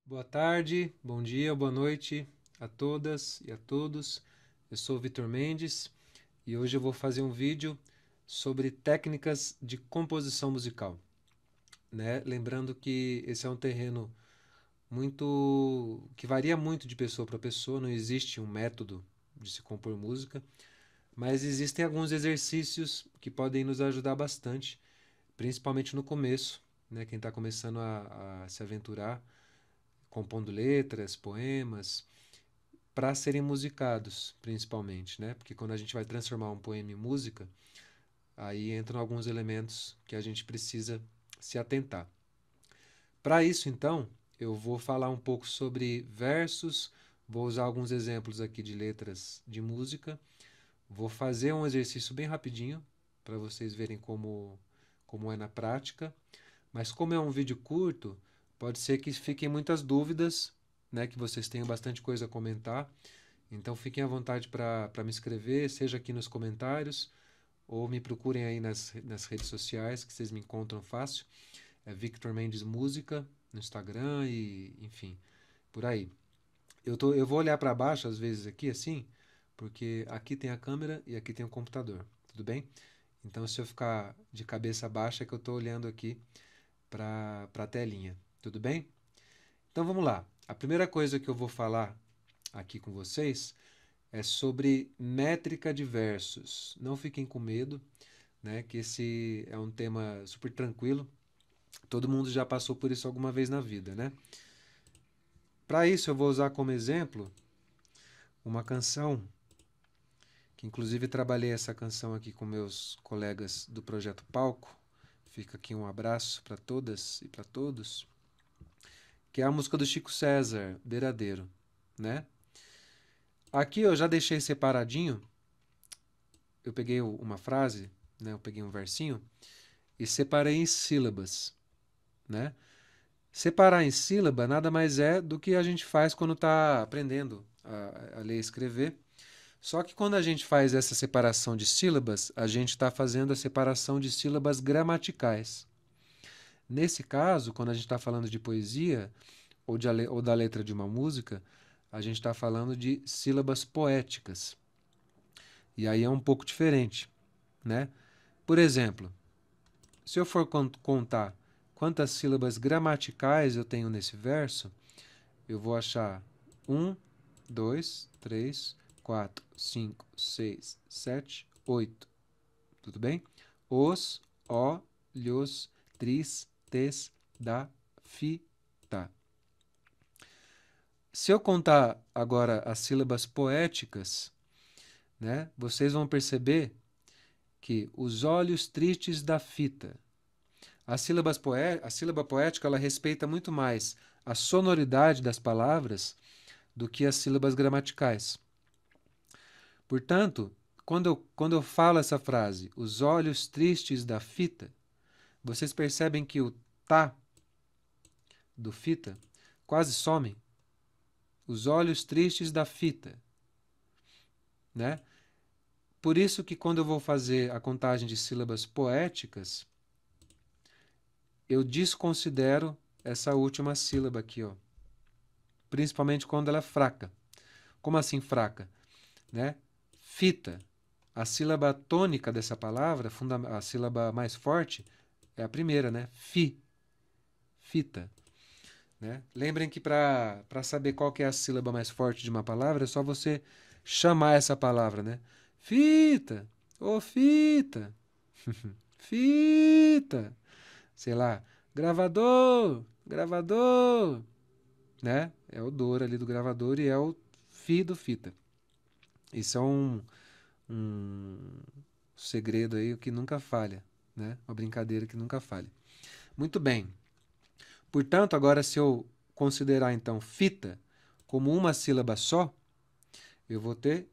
Boa tarde, bom dia, boa noite a todas e a todos. Eu sou o Vitor Mendes e hoje eu vou fazer um vídeo sobre técnicas de composição musical, né? Lembrando que esse é um terreno muito que varia muito de pessoa para pessoa, não existe um método de se compor música, mas existem alguns exercícios que podem nos ajudar bastante, principalmente no começo, né? Quem está começando a se aventurar compondo letras, poemas, para serem musicados, principalmente, né? Porque quando a gente vai transformar um poema em música, aí entram alguns elementos que a gente precisa se atentar. Para isso, então, eu vou falar um pouco sobre versos, vou usar alguns exemplos aqui de letras de música, vou fazer um exercício bem rapidinho para vocês verem como é na prática. Mas como é um vídeo curto, pode ser que fiquem muitas dúvidas, né, que vocês tenham bastante coisa a comentar. Então fiquem à vontade para me escrever, seja aqui nos comentários, ou me procurem aí nas redes sociais, que vocês me encontram fácil. É Victor Mendes Música no Instagram e, enfim, por aí. Eu vou olhar para baixo às vezes aqui, assim, porque aqui tem a câmera e aqui tem o computador, tudo bem? Então se eu ficar de cabeça baixa é que eu estou olhando aqui para a telinha, tudo bem? Então vamos lá. A primeira coisa que eu vou falar aqui com vocês é sobre métrica de versos. Não fiquem com medo, né? Que esse é um tema super tranquilo. Todo mundo já passou por isso alguma vez na vida, né? Para isso eu vou usar como exemplo uma canção que inclusive trabalhei essa canção aqui com meus colegas do projeto Palco. Fica aqui um abraço para todas e para todos, que é a música do Chico César, Beiradeiro, né? Aqui eu já deixei separadinho, eu peguei uma frase, né? Eu peguei um versinho e separei em sílabas, né? Separar em sílaba nada mais é do que a gente faz quando está aprendendo a ler e escrever. Só que quando a gente faz essa separação de sílabas, a gente está fazendo a separação de sílabas gramaticais. Nesse caso, quando a gente está falando de poesia ou da letra de uma música, a gente está falando de sílabas poéticas. E aí é um pouco diferente, né? Por exemplo, se eu for contar quantas sílabas gramaticais eu tenho nesse verso, eu vou achar 1, 2, 3, 4, 5, 6, 7, 8. Tudo bem? Os, olhos, tristes, da, fita. Se eu contar agora as sílabas poéticas, né, vocês vão perceber que os olhos tristes da fita. A sílaba poética ela respeita muito mais a sonoridade das palavras do que as sílabas gramaticais. Portanto, quando eu falo essa frase, os olhos tristes da fita, vocês percebem que o tá do fita quase some. Os olhos tristes da fita, né? Por isso que quando eu vou fazer a contagem de sílabas poéticas, eu desconsidero essa última sílaba aqui, ó. Principalmente quando ela é fraca. Como assim fraca? Né? Fita. A sílaba tônica dessa palavra, a sílaba mais forte, é a primeira, né? Fi. Fita. Né? Lembrem que para saber qual que é a sílaba mais forte de uma palavra, é só você chamar essa palavra, né? Fita. Ô, fita. Fita. Sei lá. Gravador. Gravador. Né? É o dor ali do gravador e é o fi do fita. Isso é um segredo aí que nunca falha, né? Uma brincadeira que nunca falha. Muito bem. Portanto, agora se eu considerar então fita como uma sílaba só, eu vou ter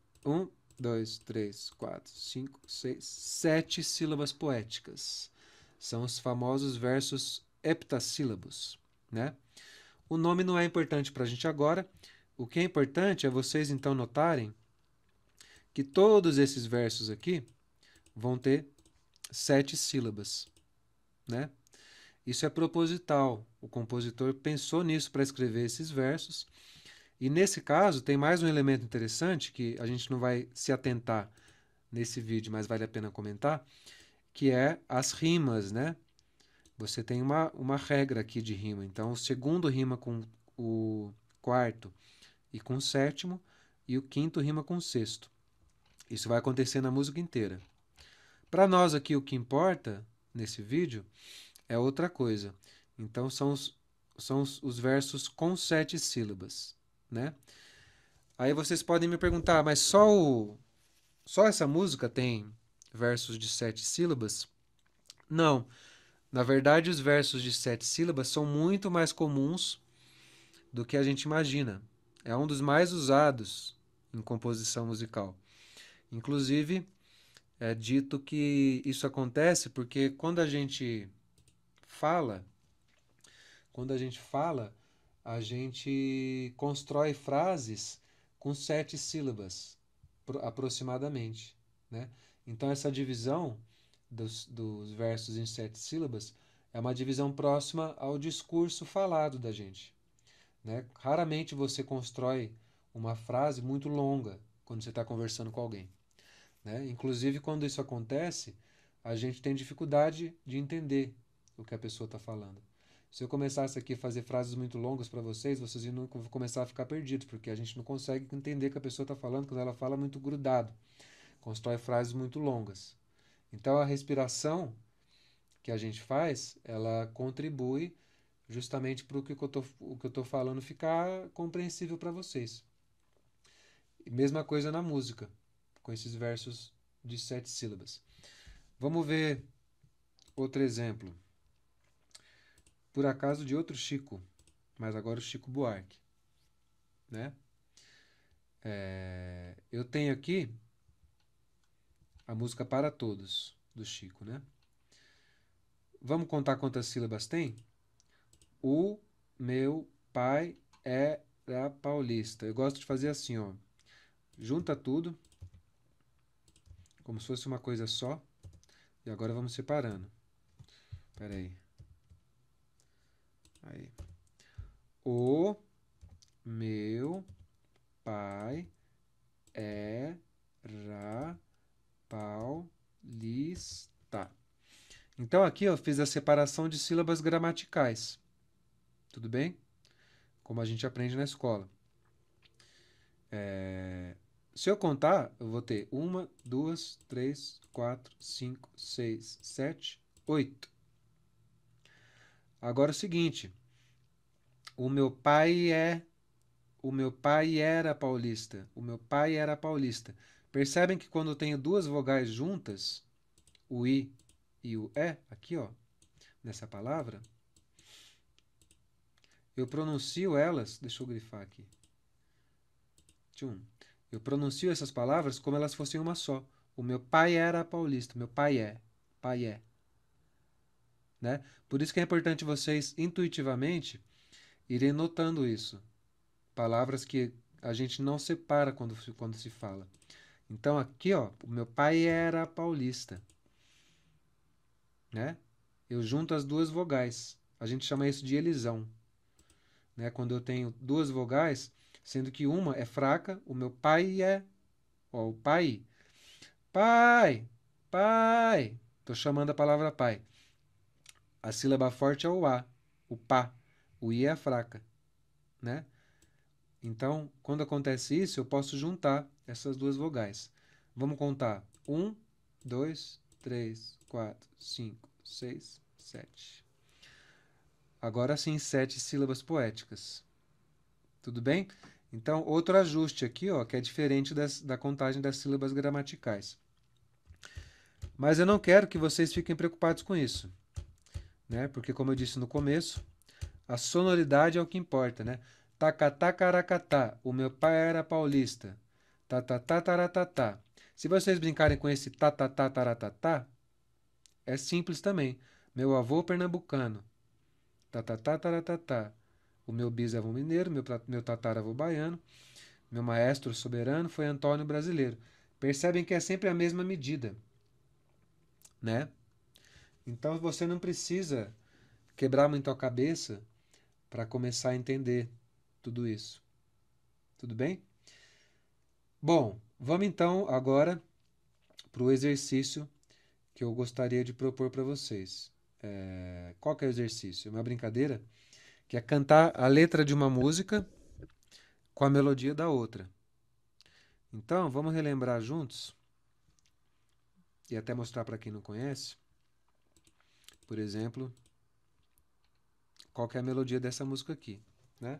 7 sílabas poéticas. São os famosos versos heptassílabos, né? O nome não é importante para a gente agora. O que é importante é vocês então notarem que todos esses versos aqui vão ter 7 sílabas, né? Isso é proposital. O compositor pensou nisso para escrever esses versos. E nesse caso, tem mais um elemento interessante que a gente não vai se atentar nesse vídeo, mas vale a pena comentar, que é as rimas, né? Você tem uma regra aqui de rima. Então, o segundo rima com o quarto e com o sétimo, e o quinto rima com o sexto. Isso vai acontecer na música inteira. Para nós aqui, o que importa nesse vídeo é outra coisa. Então, são os versos com 7 sílabas, né? Aí vocês podem me perguntar, mas só essa música tem versos de 7 sílabas? Não. Na verdade, os versos de 7 sílabas são muito mais comuns do que a gente imagina. É um dos mais usados em composição musical. Inclusive, é dito que isso acontece porque fala, quando a gente fala, a gente constrói frases com 7 sílabas, aproximadamente, né? Então, essa divisão dos versos em 7 sílabas é uma divisão próxima ao discurso falado da gente, né? Raramente você constrói uma frase muito longa quando você está conversando com alguém, né? Inclusive, quando isso acontece, a gente tem dificuldade de entender o que a pessoa está falando. Se eu começasse aqui a fazer frases muito longas para vocês iam começar a ficar perdidos, porque a gente não consegue entender o que a pessoa está falando quando ela fala muito grudado, constrói frases muito longas. Então, a respiração que a gente faz, ela contribui justamente para o que eu estou falando ficar compreensível para vocês. E mesma coisa na música, com esses versos de 7 sílabas. Vamos ver outro exemplo. Por acaso de outro Chico, mas agora o Chico Buarque, né? Eu tenho aqui a música Para Todos, do Chico, né? Vamos contar quantas sílabas tem? O meu pai era paulista. Eu gosto de fazer assim, ó. Junta tudo, como se fosse uma coisa só. E agora vamos separando. Espera aí. Aí. O meu pai era paulista. Então aqui eu fiz a separação de sílabas gramaticais. Tudo bem? Como a gente aprende na escola. Se eu contar, eu vou ter 1, 2, 3, 4, 5, 6, 7, 8. Agora é o seguinte. O meu pai era paulista. O meu pai era paulista. Percebem que quando eu tenho duas vogais juntas, o i e o e, aqui ó, nessa palavra, eu pronuncio elas, deixa eu grifar aqui. Eu pronuncio essas palavras como elas fossem uma só. O meu pai era paulista, meu pai é, né? Por isso que é importante vocês intuitivamente irem notando isso. Palavras que a gente não separa quando se fala. Então aqui, ó, o meu pai era paulista, né? Eu junto as duas vogais. A gente chama isso de elisão, né? Quando eu tenho duas vogais, sendo que uma é fraca, o meu pai é, ó, o pai. Pai, pai. Tô chamando a palavra pai. A sílaba forte é o a, o pá. O i é fraca, né? Então, quando acontece isso, eu posso juntar essas duas vogais. Vamos contar. 1, 2, 3, 4, 5, 6, 7. Agora sim, 7 sílabas poéticas. Tudo bem? Então, outro ajuste aqui, ó, que é diferente da contagem das sílabas gramaticais. Mas eu não quero que vocês fiquem preocupados com isso, né? Porque, como eu disse no começo, a sonoridade é o que importa, né? Tacatá, caracatá. O meu pai era paulista. Tatatá, taratatá. Se vocês brincarem com esse tatatá, taratatá, é simples também. Meu avô pernambucano. Tatatá, taratatá. O meu bisavô mineiro, meu tataravô baiano. Meu maestro soberano foi Antônio Brasileiro. Percebem que é sempre a mesma medida, né? Então você não precisa quebrar muito a cabeça para começar a entender tudo isso. Tudo bem? Bom, vamos então agora para o exercício que eu gostaria de propor para vocês. Qual que é o exercício? É uma brincadeira que é cantar a letra de uma música com a melodia da outra. Então, vamos relembrar juntos e até mostrar para quem não conhece, por exemplo, qual que é a melodia dessa música aqui, né?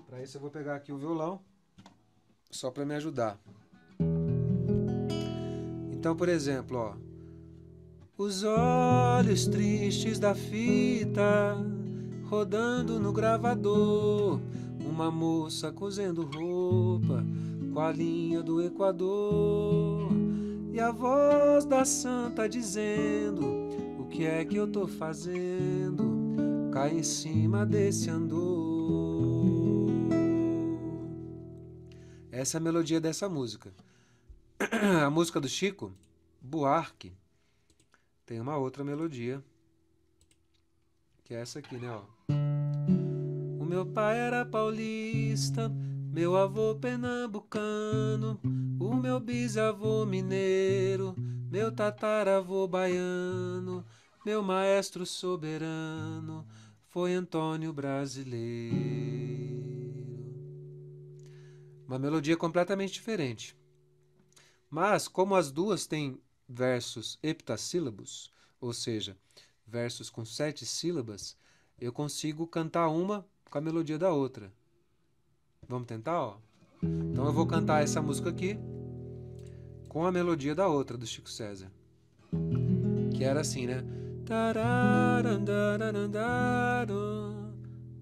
Para isso eu vou pegar aqui o violão, só para me ajudar. Então, por exemplo, ó, os olhos tristes da fita rodando no gravador, uma moça cozendo roupa com a linha do Equador, e a voz da santa dizendo: o que é que eu tô fazendo? Cai em cima desse andor. Essa é a melodia dessa música. A música do Chico Buarque tem uma outra melodia, que é essa aqui, né? Ó. O meu pai era paulista, meu avô pernambucano, o meu bisavô mineiro, meu tataravô baiano, meu maestro soberano foi Antônio Brasileiro. Uma melodia completamente diferente. Mas, como as duas têm versos heptassílabos, ou seja, versos com 7 sílabas, eu consigo cantar uma com a melodia da outra. Vamos tentar? Ó? Então eu vou cantar essa música aqui com a melodia da outra, do Chico César. Que era assim, né?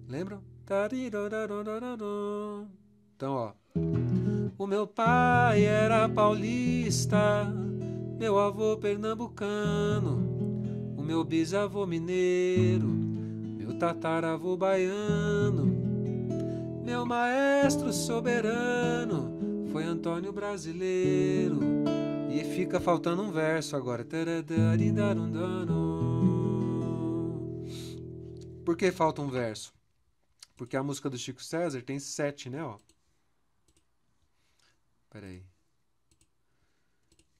Lembram? Então, ó. O meu pai era paulista, meu avô pernambucano, o meu bisavô mineiro, meu tataravô baiano, meu maestro soberano foi Antônio Brasileiro. E fica faltando um verso agora. Por que falta um verso? Porque a música do Chico César tem 7, né? Ó. Peraí.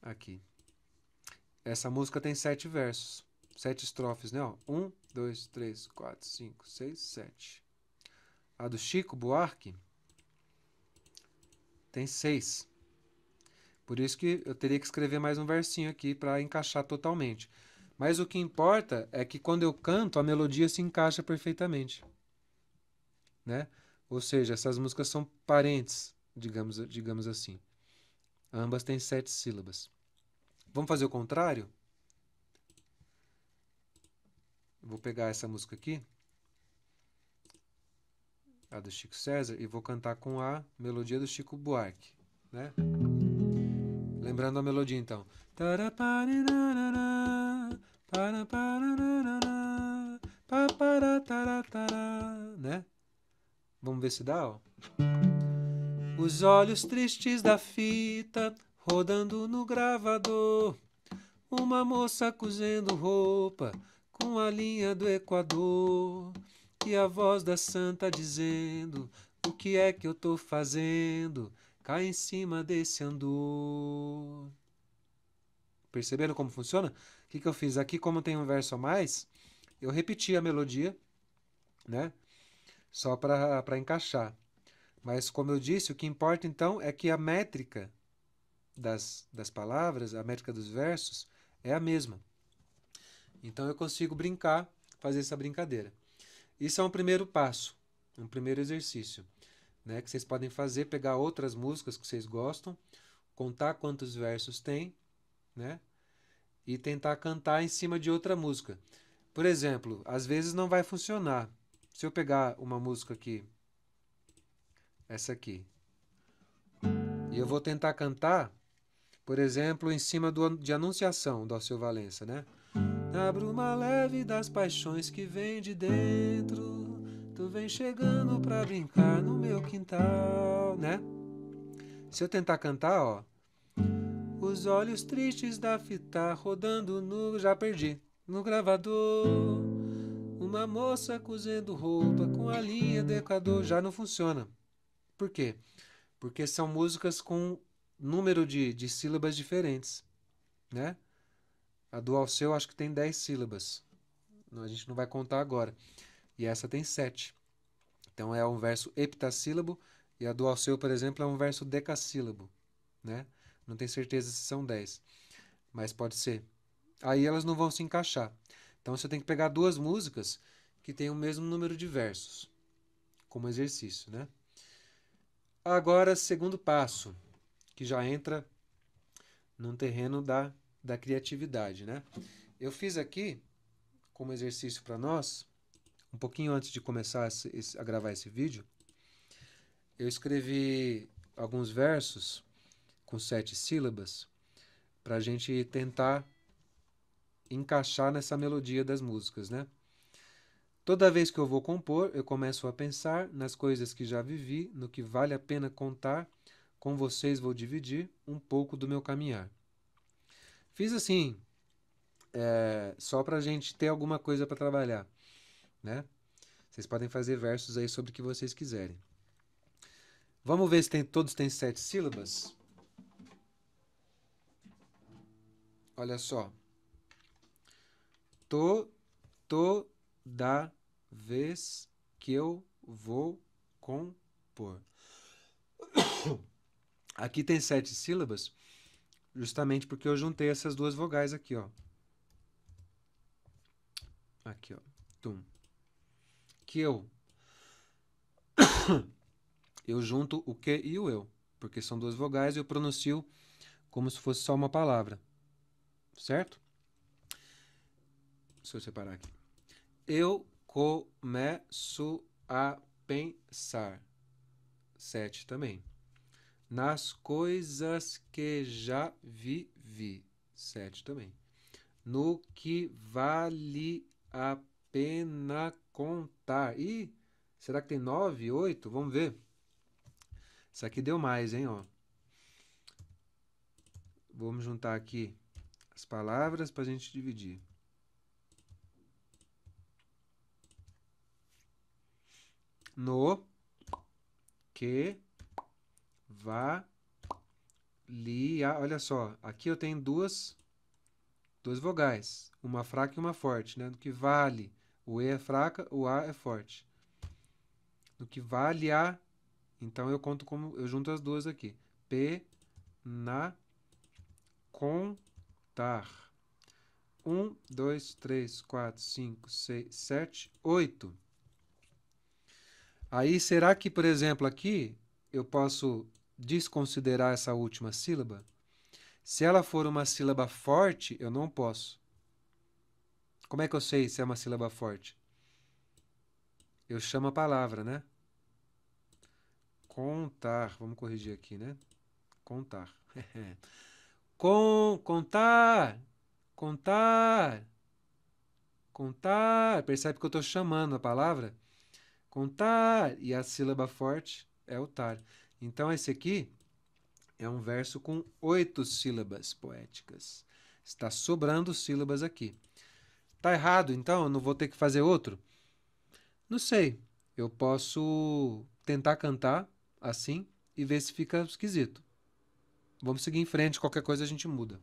Aqui. Essa música tem 7 versos. 7 estrofes, né? Ó. 1, 2, 3, 4, 5, 6, 7. A do Chico Buarque tem 6. Por isso que eu teria que escrever mais um versinho aqui para encaixar totalmente. Mas o que importa é que quando eu canto, a melodia se encaixa perfeitamente. Né? Ou seja, essas músicas são parentes, digamos assim. Ambas têm 7 sílabas. Vamos fazer o contrário? Vou pegar essa música aqui, a do Chico César, e vou cantar com a melodia do Chico Buarque. Né? Lembrando a melodia, então. Né? Vamos ver se dá, ó. Os olhos tristes da fita rodando no gravador, uma moça cozendo roupa com a linha do Equador, e a voz da santa dizendo: o que é que eu tô fazendo? Cai em cima desse andor. Perceberam como funciona? O que eu fiz aqui? Como tem um verso a mais, eu repeti a melodia, né? Só para encaixar. Mas, como eu disse, o que importa então é que a métrica das palavras, a métrica dos versos, é a mesma. Então eu consigo brincar, fazer essa brincadeira. Isso é um primeiro passo, um primeiro exercício, né? Que vocês podem fazer, pegar outras músicas que vocês gostam, contar quantos versos tem, né? E tentar cantar em cima de outra música. Por exemplo, às vezes não vai funcionar. Se eu pegar uma música aqui, essa aqui, e eu vou tentar cantar, por exemplo, em cima de Anunciação, do Alceu Valença, né? Na bruma leve das paixões que vem de dentro, tu vem chegando pra brincar no meu quintal, né? Se eu tentar cantar, ó, os olhos tristes da fita rodando no... Já perdi. No gravador, o uma moça cozendo roupa com a linha do Equador. Já não funciona. Por quê? Porque são músicas com número de sílabas diferentes, né? A do Alceu acho que tem 10 sílabas. A gente não vai contar agora. E essa tem 7. Então é um verso heptassílabo e a do Alceu, por exemplo, é um verso decassílabo, né? Não tenho certeza se são 10, mas pode ser. Aí elas não vão se encaixar. Então você tem que pegar duas músicas que têm o mesmo número de versos, como exercício, né? Agora, segundo passo, que já entra num terreno da criatividade, né? Eu fiz aqui, como exercício para nós, um pouquinho antes de começar a gravar esse vídeo, eu escrevi alguns versos com 7 sílabas para a gente tentar encaixar nessa melodia das músicas, né? Toda vez que eu vou compor, eu começo a pensar nas coisas que já vivi, no que vale a pena contar. Com vocês vou dividir um pouco do meu caminhar. Fiz assim, só para a gente ter alguma coisa para trabalhar, né? Vocês podem fazer versos aí sobre o que vocês quiserem. Vamos ver se todos têm 7 sílabas? Olha só. Toda vez que eu vou compor. Aqui tem 7 sílabas, justamente porque eu juntei essas duas vogais aqui, ó. Aqui, ó. Tum. Que eu. Eu junto o que e o eu, porque são duas vogais e eu pronuncio como se fosse só uma palavra. Certo? Deixa eu separar aqui. Eu começo a pensar. 7 também. Nas coisas que já vivi. 7 também. No que vale a pena contar. Ih, será que tem 9, 8? Vamos ver. Isso aqui deu mais, hein? Ó. Vamos juntar aqui as palavras para a gente dividir. No que valia. Olha só, aqui eu tenho duas vogais, uma fraca e uma forte, né? No que vale, o E é fraca, o A é forte. No que vale a, então eu conto como, eu junto as duas aqui. Pena contar. 1, 2, 3, 4, 5, 6, 7, 8. Aí, será que, por exemplo, aqui eu posso desconsiderar essa última sílaba? Se ela for uma sílaba forte, eu não posso. Como é que eu sei se é uma sílaba forte? Eu chamo a palavra, né? Contar. Vamos corrigir aqui, né? Contar. Contar. Contar. Contar. Percebe que eu estou chamando a palavra? Contar. E a sílaba forte é o tar. Então, esse aqui é um verso com 8 sílabas poéticas. Está sobrando sílabas aqui. Tá errado, então? Eu não vou ter que fazer outro? Não sei. Eu posso tentar cantar assim e ver se fica esquisito. Vamos seguir em frente, qualquer coisa a gente muda.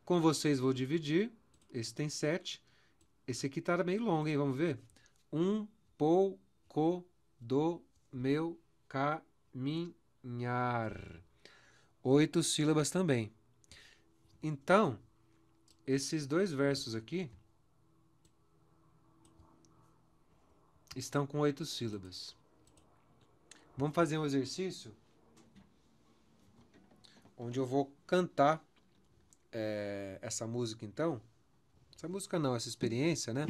Com vocês vou dividir. Esse tem 7. Esse aqui tá meio longo, hein? Vamos ver? Um pouco do meu caminhar. 8 sílabas também. Então, esses dois versos aqui estão com 8 sílabas. Vamos fazer um exercício onde eu vou cantar essa música, então. Essa música não, essa experiência, né?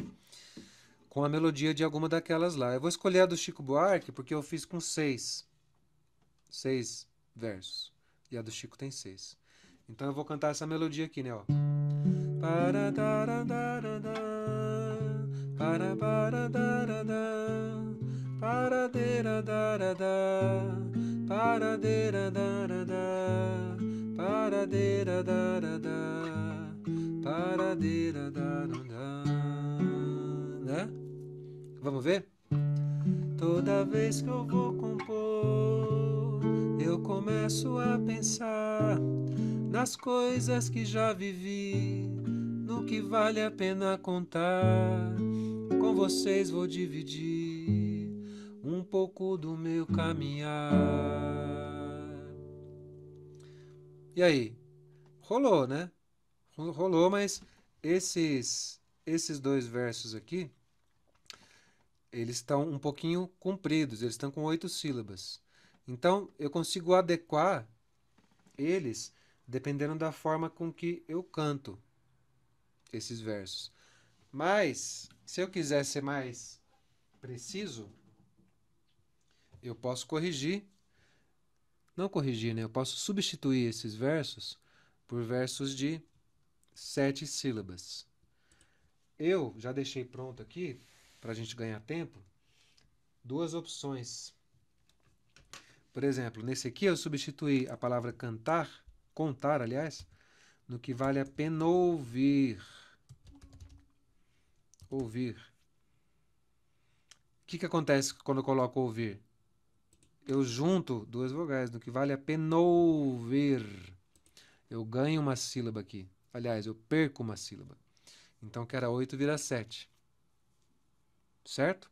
Com a melodia de alguma daquelas lá. Eu vou escolher a do Chico Buarque porque eu fiz com 6 versos. E a do Chico tem 6. Então eu vou cantar essa melodia aqui, né? Ó. Vamos ver? Toda vez que eu vou compor, eu começo a pensar nas coisas que já vivi, no que vale a pena contar. Com vocês vou dividir um pouco do meu caminhar. E aí? Rolou, né? Rolou, mas esses dois versos aqui, eles estão um pouquinho compridos, eles estão com 8 sílabas. Então, eu consigo adequar eles dependendo da forma com que eu canto esses versos. Mas, se eu quiser ser mais preciso, eu posso corrigir. Não corrigir, né? Eu posso substituir esses versos por versos de 7 sílabas. Eu já deixei pronto aqui, para a gente ganhar tempo, duas opções. Por exemplo, nesse aqui eu substituí a palavra cantar, contar, aliás, no que vale a pena ouvir. Ouvir. O que acontece quando eu coloco ouvir? Eu junto duas vogais, no que vale a pena ouvir. Eu ganho uma sílaba aqui. Aliás, eu perco uma sílaba. Então, que era 8 vira 7. Certo?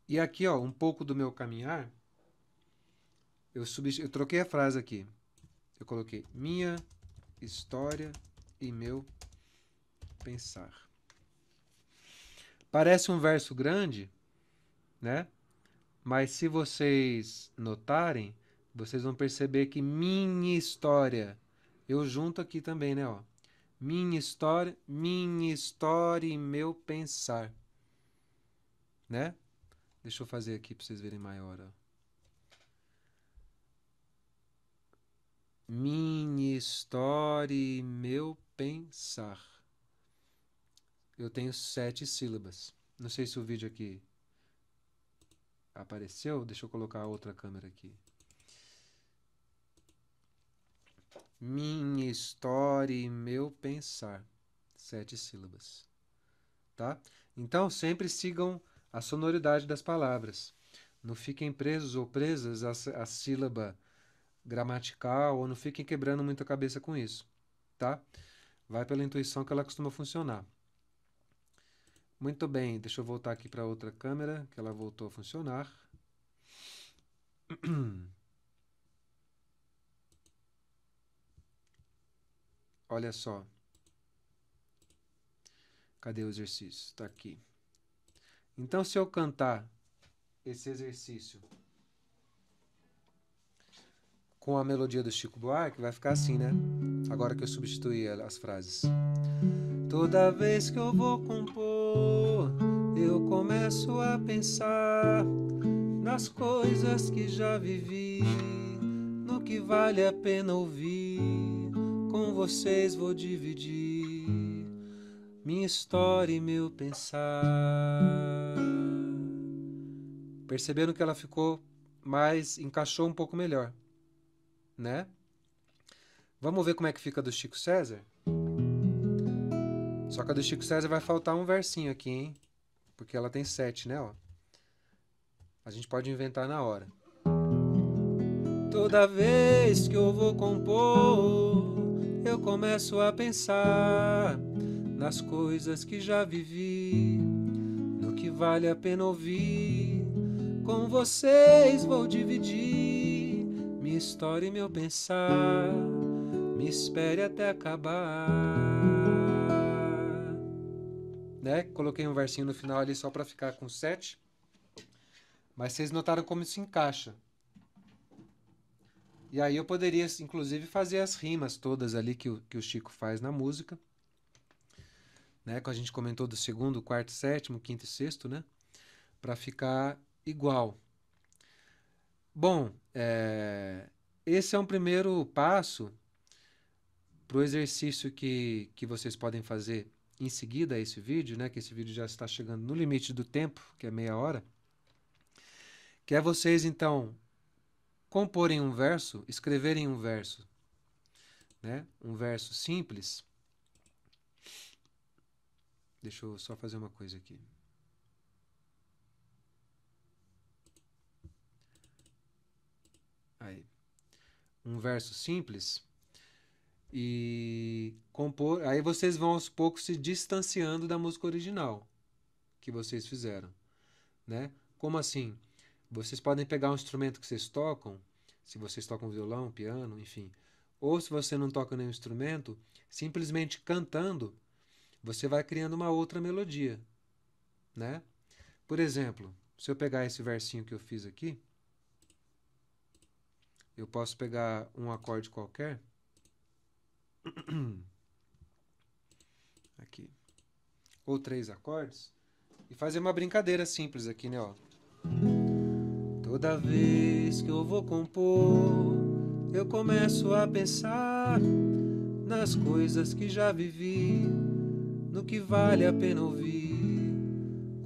E aqui, ó, um pouco do meu caminhar, eu troquei a frase aqui. Eu coloquei minha história e meu pensar. Parece um verso grande, né? Mas se vocês notarem, vocês vão perceber que minha história, eu junto aqui também, né? Ó. Minha história e meu pensar, né? Deixa eu fazer aqui para vocês verem maior, ó. Minha história e meu pensar. Eu tenho 7 sílabas. Não sei se o vídeo aqui apareceu. Deixa eu colocar a outra câmera aqui. Minha história e meu pensar. 7 sílabas. Tá? Então, sempre sigam a sonoridade das palavras. Não fiquem presos ou presas à sílaba gramatical ou não fiquem quebrando muito a cabeça com isso. Tá? Vai pela intuição que ela costuma funcionar. Muito bem, deixa eu voltar aqui para outra câmera, que ela voltou a funcionar. Olha só. Cadê o exercício? Está aqui. Então, se eu cantar esse exercício com a melodia do Chico Buarque, vai ficar assim, né? Agora que eu substituí as frases. Toda vez que eu vou compor, eu começo a pensar nas coisas que já vivi, no que vale a pena ouvir. Com vocês vou dividir minha história e meu pensar. Perceberam que ela ficou mais, encaixou um pouco melhor, né? Vamos ver como é que fica a do Chico César? Só que a do Chico César vai faltar um versinho aqui, hein? Porque ela tem 7, né? Ó. A gente pode inventar na hora. Toda vez que eu vou compor, eu começo a pensar nas coisas que já vivi, no que vale a pena ouvir. Com vocês vou dividir minha história e meu pensar. Me espere até acabar. Né? Coloquei um versinho no final ali só para ficar com 7. Mas vocês notaram como isso encaixa. E aí eu poderia, inclusive, fazer as rimas todas ali que o Chico faz na música. Né? Que a gente comentou do segundo, quarto, sétimo, quinto e sexto, né? Para ficar igual. Bom, esse é um primeiro passo para o exercício que vocês podem fazer em seguida a esse vídeo, né? Que esse vídeo já está chegando no limite do tempo, que é meia hora. Que é vocês, então, comporem um verso, escreverem um verso, né? Um verso simples. Deixa eu só fazer uma coisa aqui. Aí, um verso simples e compor. Aí vocês vão aos poucos se distanciando da música original que vocês fizeram, né? Como assim? Vocês podem pegar um instrumento que vocês tocam, se vocês tocam violão, piano, enfim, ou se você não toca nenhum instrumento, simplesmente cantando, você vai criando uma outra melodia, né? Por exemplo, se eu pegar esse versinho que eu fiz aqui, eu posso pegar um acorde qualquer, aqui, ou 3 acordes, e fazer uma brincadeira simples aqui, né? Ó. Toda vez que eu vou compor, eu começo a pensar nas coisas que já vivi, no que vale a pena ouvir.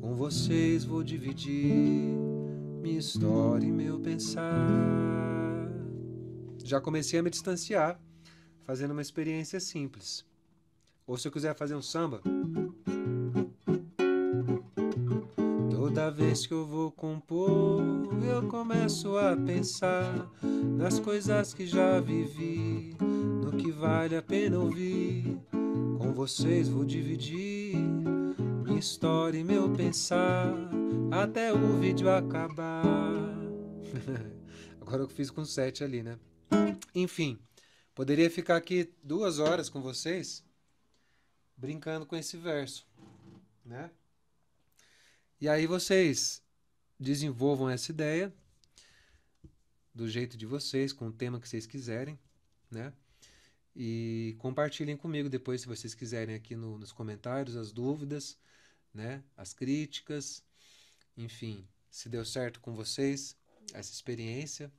Com vocês vou dividir minha história e meu pensar. Já comecei a me distanciar, fazendo uma experiência simples. Ou se eu quiser fazer um samba, toda vez que eu vou compor, eu começo a pensar nas coisas que já vivi, no que vale a pena ouvir. Com vocês vou dividir minha história e meu pensar, até o vídeo acabar. Agora eu fiz com 7 ali, né? Enfim, poderia ficar aqui 2 horas com vocês, brincando com esse verso, né? E aí vocês desenvolvam essa ideia do jeito de vocês, com o tema que vocês quiserem, né? E compartilhem comigo depois, se vocês quiserem, aqui nos comentários, as dúvidas, né? As críticas, enfim, se deu certo com vocês essa experiência,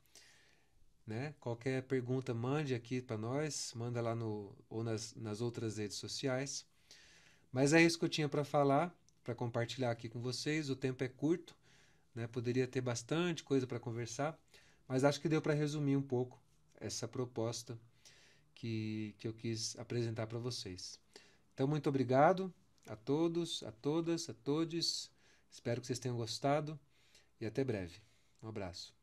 né? Qualquer pergunta, mande aqui para nós, manda lá ou nas outras redes sociais. Mas é isso que eu tinha para falar, para compartilhar aqui com vocês. O tempo é curto, né? Poderia ter bastante coisa para conversar, mas acho que deu para resumir um pouco essa proposta que eu quis apresentar para vocês. Então, muito obrigado a todos, a todas, a todes. Espero que vocês tenham gostado e até breve. Um abraço.